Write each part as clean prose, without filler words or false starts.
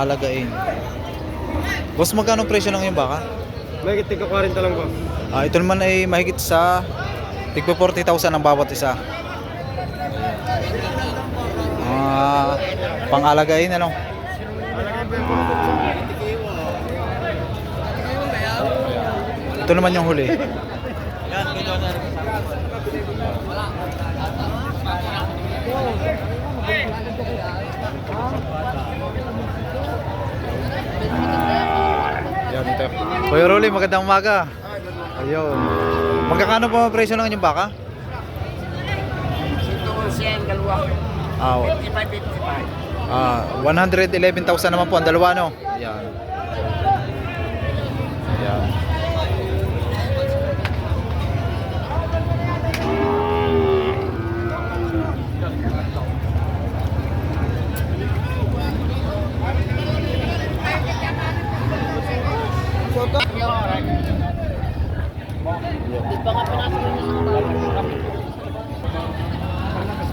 alagain. Boss, magkano presyo ng iyong baka? May tigka 40 lang po. Ito naman ay mahigit sa tigpo 40,000 ang bawat isa. Pang-alagain ano? Ito naman yung huli. Yan ito. Kuya Rolly, magandang umaga. Ayun. Magkakano po ang presyo ng inyong baka? Ah, 111,000 naman po ang dalawa, no? Ayan. Ayan.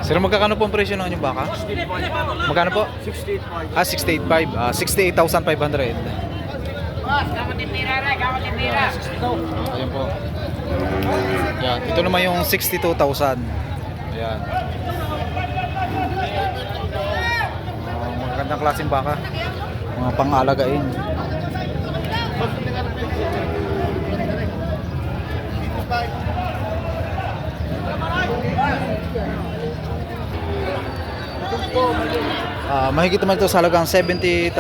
Sir, magkakano po ang presyo ng inyong baka? Magkano po? 68,500. 68,500. Ayan po. Yan. Ito naman yung 62,000. Ayan. Magandang klaseng baka. Mga pang-alagain. Mahigit naman ito sa halagang 70,000.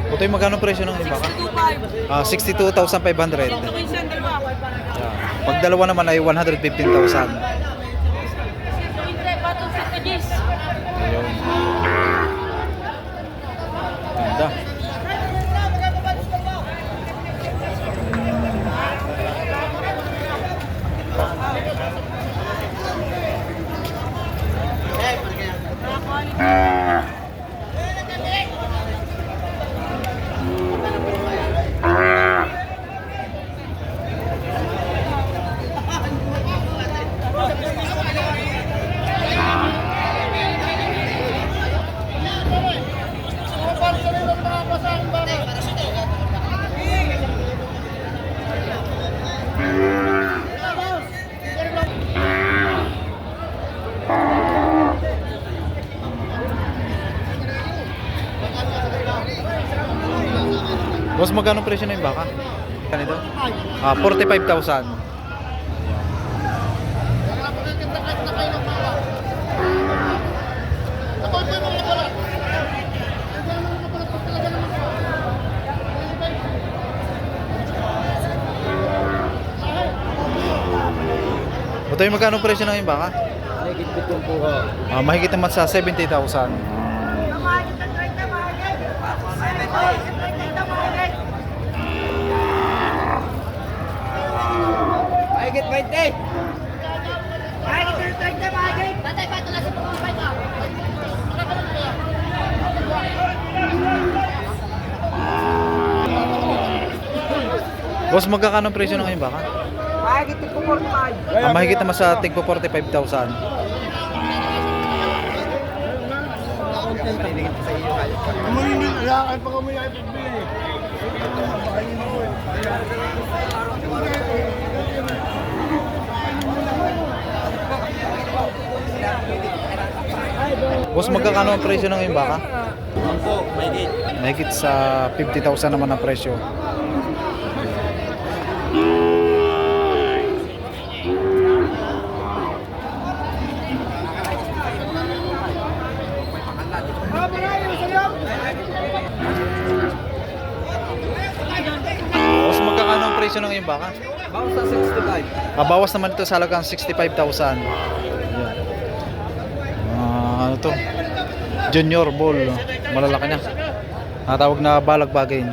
Ito yung magkano presyo ng iba ka? 62,500. Pag dalawa naman ay 115,000. Ayun. Ganda. Boss, magkano presyo na yung baka? Kanito? 45,000. Ito yung magkano presyo na yung baka? Mahigit naman sa 70,000. Mahigit 20! Mahigit 20, mahigit! Batay pa ito lang sa pagkakabay ka! Boss, magkakano ang presyo ng kanyang baka? Mahigit ito 45! Mahigit naman sa tigpo 45,000. Boss, magkakano ang presyo ng iyong baka? Mahigit sa 50,000 naman ang presyo. Boss, magkakano ang presyo ng iyong baka? Bawas sa 65. Bawas naman ito sa halagang 65,000. Ano to? Junior bull. Malalaki na. Natawag na balagbagin.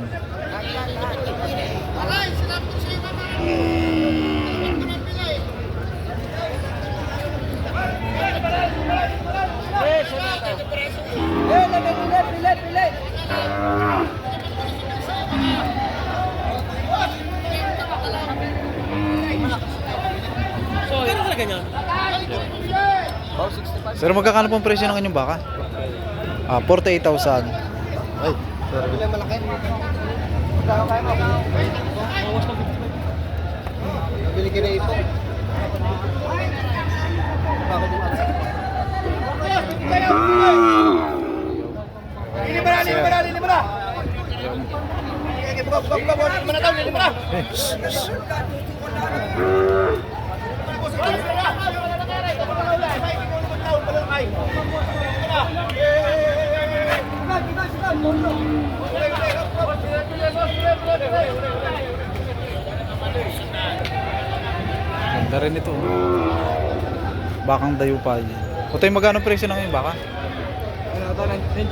Sir, magkakano pong presyo ng inyong baka? 48,000. Ay, sorry. Bili ka na ito. Ganda rin ito. Bakang dayupay. Ito yung magkano presyo ng inyong baka? Ano ito?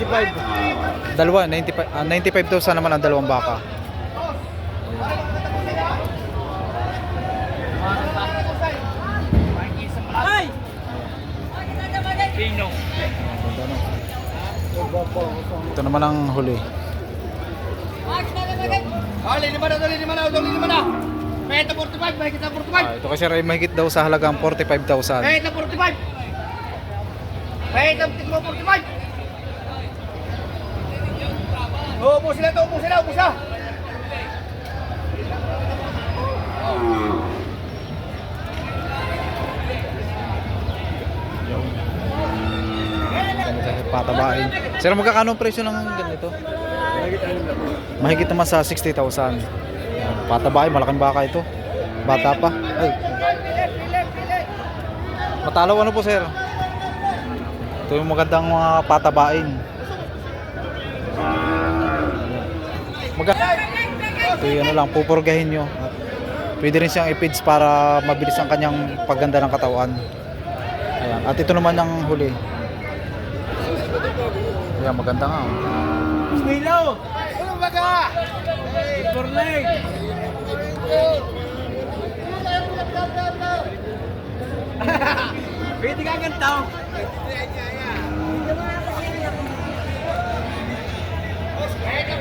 95. Dalawa, 95,000 naman ang dalawang baka. Ito naman ang huli. Ito kasi rin mahigit daw sa halagang 45,000. Upo sila. Patabain. Sir, magkakano ang presyo ng ganito? Mahigit naman sa 60,000. Patabain, malaking baka ito. Bata pa. Ay. Matalaw ano po, sir? Ito yung magandang mga patabain. Ito yung ano lang, pupurgahin nyo. Pwede rin siyang i-feeds para mabilis ang kanyang pagganda ng katawan. Ayan. At ito naman ang huli. Ayan, maganda nga. Milo! Ano ba ka? Good morning! Pwede ka ganito?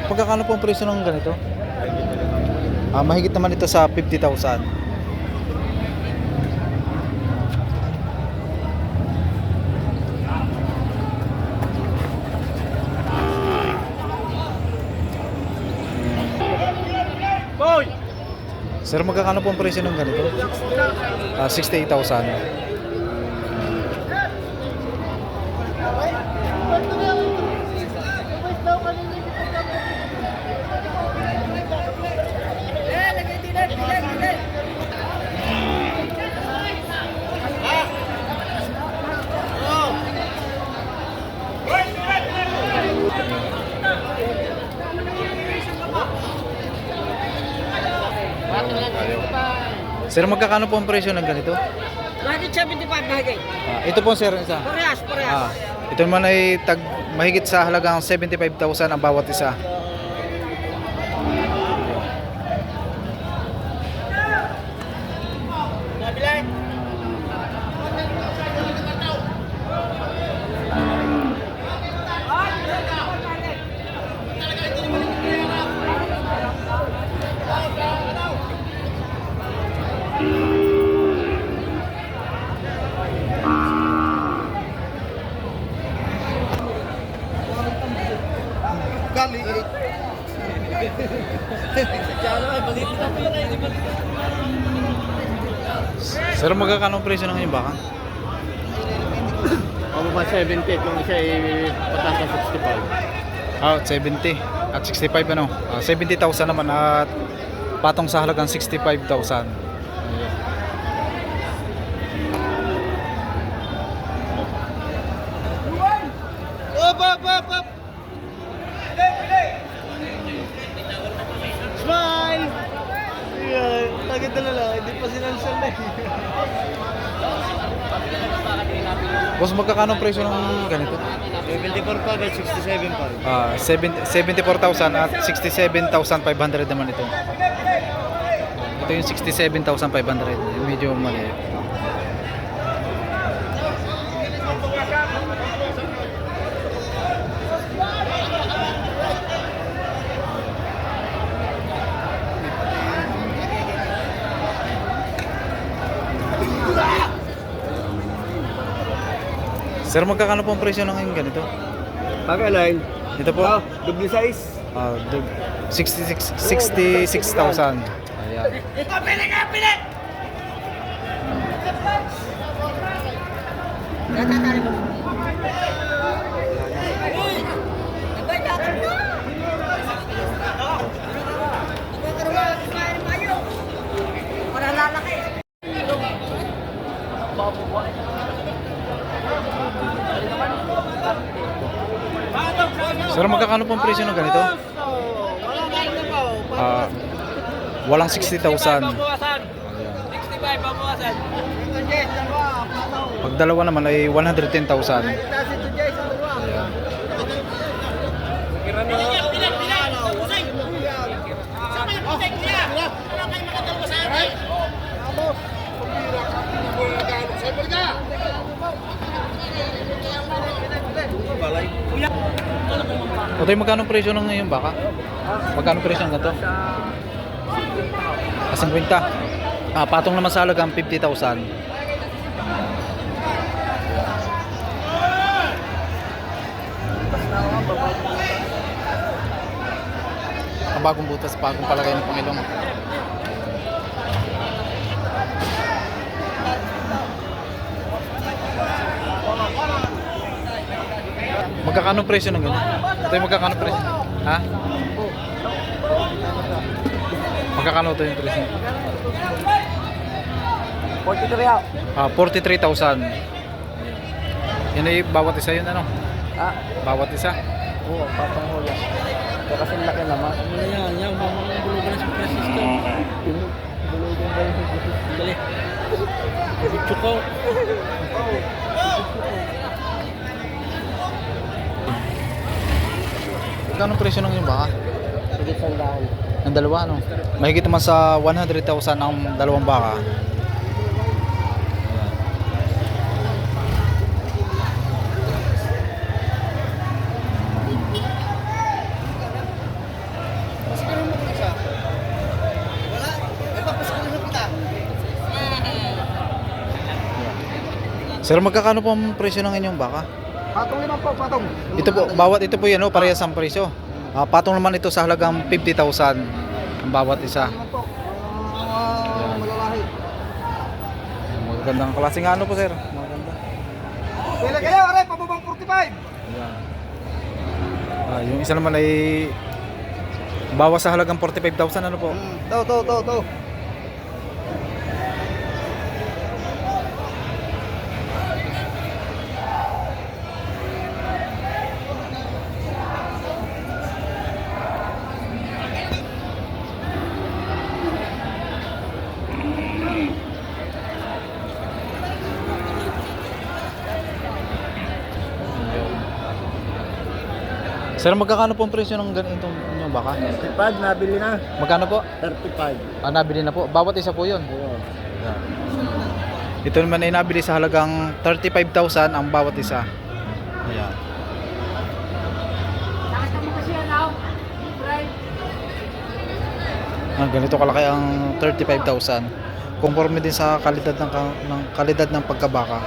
Pagkakano po ang presyo ng ganito? Mahigit naman ito sa 50,000. Boy! Sir, magkakano po ang presyo ng ganito? 68,000. Sir, magkakano po ang presyo ng ganito? Bakit 75 bahagay? Ito po, sir, isa. Parehas. Ito naman ay mahigit sa halagang 75,000 ang bawat isa. Sir, magkakano ang presyo ng inyong baka? Ako ba 70? Kung isa ay pataas ng 65. 70 at 65 ano? 70,000 naman at patong sa halagang 65,000. Up! Smile! Ayan, tagad na lang, hindi pa sinansal na Boss, magkakano ang presyo ng ganito? 74 pa, 67 pa. 74,000 at 67,500 naman ito. Ito yung 67,500. Medyo maliit. Sir, magkakano po ang presyo ng ngayon ganito? Pag-align. Ito po, Double size. 66,000. Ayan. Para lalaki. Sir, magkakano po ang presyo ng ganito? Walang 60,000. Ayan. Pag dalawa naman ay 110,000. Ayan. Otoy, magkano presyo ng ngayon baka? Magkano presyo ng ganito? 50. Patong naman sa halagang 50,000. Ang bagong butas, bagong palagay ng Pangilong. Magkakano presyo ng ganyan? Ito yung magkakano presyo? Ha? Magkakano ito yung presyo? 43,000. Yan ay bawat isa yun ano? Bawat isa? Oo, papangula. Kasi laki naman. Yan, bulugan sa Francisco. Bulugan ba yung Dali. Chuko. Magkano presyo ng yung baka? Sige, sandaan. Ang dalawa ano? Mahigit naman sa 100,000 ang dalawang baka. Sir, magkakano po ang presyo ng inyong baka? Patong naman po, patong. Ito po, bawat ito po yan, oh, parehas ang presyo. Patong naman ito sa halagang 50,000 ang bawat isa. Malalahi. Magandang klaseng ano po, sir? Maganda. Pila kayo, aray, pababang 45. Ayan. Yung isa naman ay bawas sa halagang 45,000 ano po? To. Sir, magkakano po ang presyo ng ganitong inyong baka? 35, nabili na. Magkano po? 35. Nabili na po. Bawat isa po yun. Oo. Ito naman ay nabili sa halagang 35,000 ang bawat isa. Ayan. Ganito kalaki ang 35,000. Conforme din sa kalidad ng kalidad ng pagkabaka.